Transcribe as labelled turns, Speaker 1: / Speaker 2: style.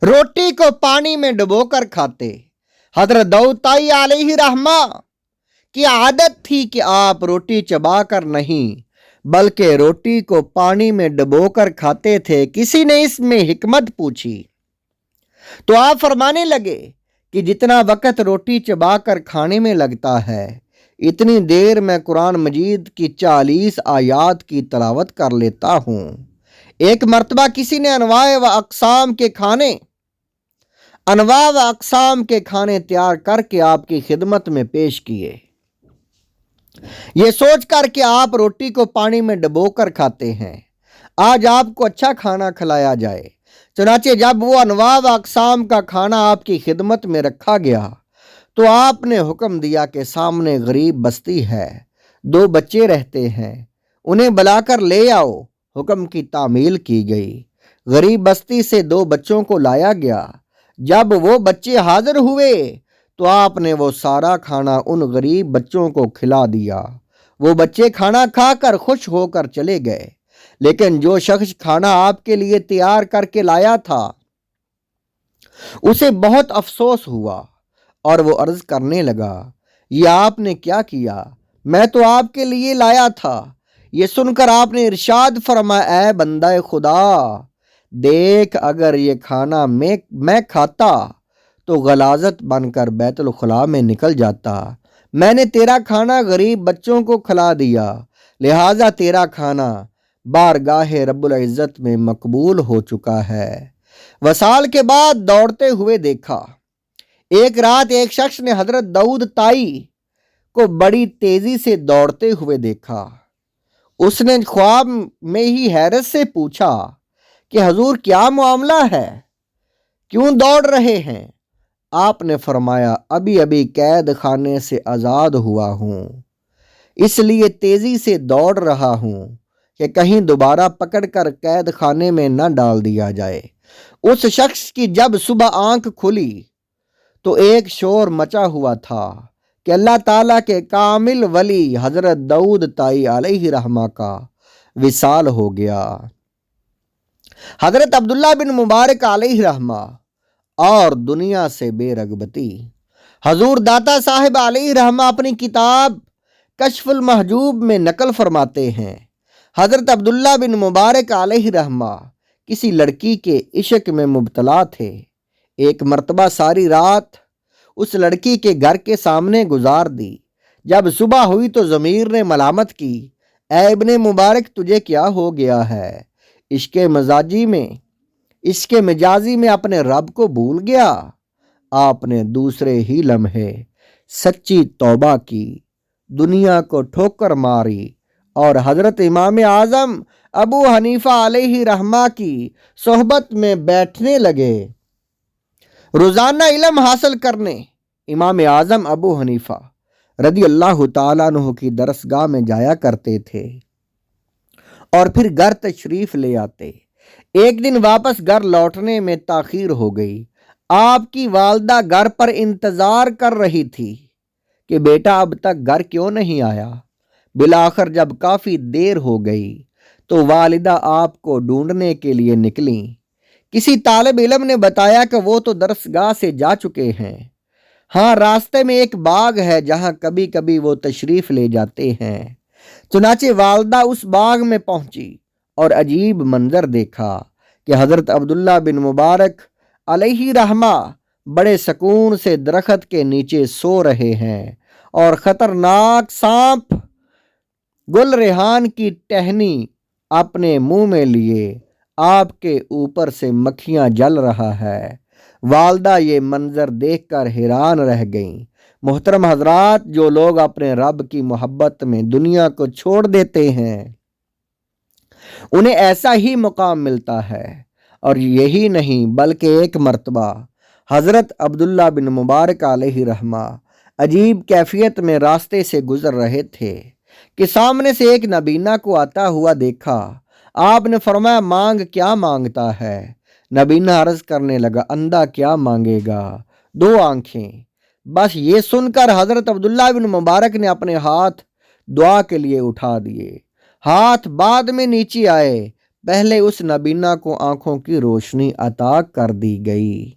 Speaker 1: रोटी को पानी में डुबोकर खाते। हजरत दाऊद ताई अलैहि रहमा की आदत थी कि आप रोटी चबाकर नहीं बल्कि रोटी को पानी में डुबोकर खाते थे। किसी ने इसमें हिकमत पूछी तो आप फरमाने लगे कि जितना वक़्त रोटी चबाकर खाने में लगता है इतनी देर मैं कुरान मजीद की 40 आयात की तलावत कर लेता हूँ। एक मर्तबा किसी ने अनवाए व अक़साम के खाने तैयार करके आपकी खिदमत में पेश किए। ये सोच कर कि आप रोटी को पानी में डुबोकर खाते हैं, आज आपको अच्छा खाना खिलाया जाए। चुनाचे जब वो अनवा व अक़साम का खाना आपकी खिदमत में रखा गया तो आपने हुक्म दिया कि सामने गरीब बस्ती है, 2 बच्चे रहते हैं, उन्हें बुलाकर ले आओ। हुक्म की तामील की गई। गरीब बस्ती से 2 बच्चों को लाया गया। जब वो बच्चे हाजिर हुए तो आपने वो सारा खाना उन गरीब बच्चों को खिला दिया। वो बच्चे खाना खाकर खुश होकर चले गए, लेकिन जो शख्स खाना आपके लिए तैयार करके लाया था उसे बहुत अफसोस हुआ और वो अर्ज करने लगा, ये आपने क्या किया? मैं तो आपके लिए लाया था। ये सुनकर आपने इरशाद फरमाया, ऐ बंदा खुदा, देख अगर ये खाना मैं खाता तो गलाजत बनकर बैतुल खुला में निकल जाता। मैंने तेरा खाना गरीब बच्चों को खिला दिया, लिहाजा तेरा खाना बारगाहे रब्बुल इज़्ज़त में मकबूल हो चुका है। वसाल के बाद दौड़ते हुए देखा। एक रात एक शख्स ने हजरत दाऊद ताई को बड़ी तेजी से दौड़ते हुए देखा। उसने ख्वाब में ही हैरत से पूछा कि हुजूर क्या मामला है, क्यों दौड़ रहे हैं? आपने फरमाया, अभी अभी कैद खाने से आज़ाद हुआ हूँ, इसलिए तेजी से दौड़ रहा हूँ कि कहीं दोबारा पकड़कर कैद खाने में न डाल दिया जाए। उस शख्स की जब सुबह आंख खुली तो एक शोर मचा हुआ था कि अल्लाह ताला के कामिल वली हजरत दाऊद ताई अलैहि रहमा का विसाल हो गया। हजरत अब्दुल्ला बिन मुबारक अलैहि रहमा और दुनिया से बेरगबती। हजूर दाता साहिब अलैहि रहमा अपनी किताब कश्फुल महजूब में नकल फरमाते हैं, हजरत अब्दुल्ला बिन मुबारक अलैहि रहमा किसी लड़की के इश्क में मुब्तला थे। एक मर्तबा सारी रात उस लड़की के घर के सामने गुजार दी। जब सुबह हुई तो ज़मीर ने मलामत की, ऐ इब्ने मुबारक तुझे क्या हो गया है? इसके मिजाजी में अपने रब को भूल गया। आपने दूसरे ही लम्हे सच्ची तौबा की, दुनिया को ठोकर मारी और हजरत इमाम आज़म अबू हनीफा अलैहि रहमा की सोहबत में बैठने लगे। रोज़ाना इल्म हासिल करने इमाम आज़म अबू हनीफा रदी अल्लाह ताला अन्हु की दरसगाह में जाया करते थे और फिर घर तशरीफ़ ले आते। एक दिन वापस घर लौटने में ताख़ीर हो गई। आपकी वालदा घर पर इंतज़ार कर रही थी कि बेटा अब तक घर क्यों नहीं आया। बिलाखिर जब काफ़ी देर हो गई तो वालिदा आपको ढूंढने के लिए निकली। किसी तालिब इल्म ने बताया कि वो तो दरसगाह से जा चुके हैं। हाँ, रास्ते में एक बाग है जहाँ कभी कभी वो तशरीफ़ ले जाते हैं। चुनाचे वालदा उस बाग में पहुंची और अजीब मंजर देखा कि हज़रत अब्दुल्ला बिन मुबारक अलैहि रहमा बड़े सुकून से दरख्त के नीचे सो रहे हैं और ख़तरनाक सांप गुल रेहान की टहनी अपने मुंह में लिए आपके ऊपर से मक्खियां जल रहा है। वालदा ये मंजर देखकर हैरान रह गईं। मोहतरम हजरात, जो लोग अपने रब की मोहब्बत में दुनिया को छोड़ देते हैं उन्हें ऐसा ही मुकाम मिलता है। और यही नहीं बल्कि एक मर्तबा हज़रत अब्दुल्ला बिन मुबारक अलैहि रहमा अजीब कैफियत में रास्ते से गुजर रहे थे कि सामने से एक नबीना को आता हुआ देखा। आपने फरमाया, मांग क्या मांगता है? नबीना अर्ज करने लगा, अंधा क्या मांगेगा, 2 आंखें। बस ये सुनकर हज़रत अब्दुल्ला बिन मुबारक ने अपने हाथ दुआ के लिए उठा दिए। हाथ बाद में नीचे आए, پہلے اس نابینا کو آنکھوں کی روشنی عطا کر دی گئی۔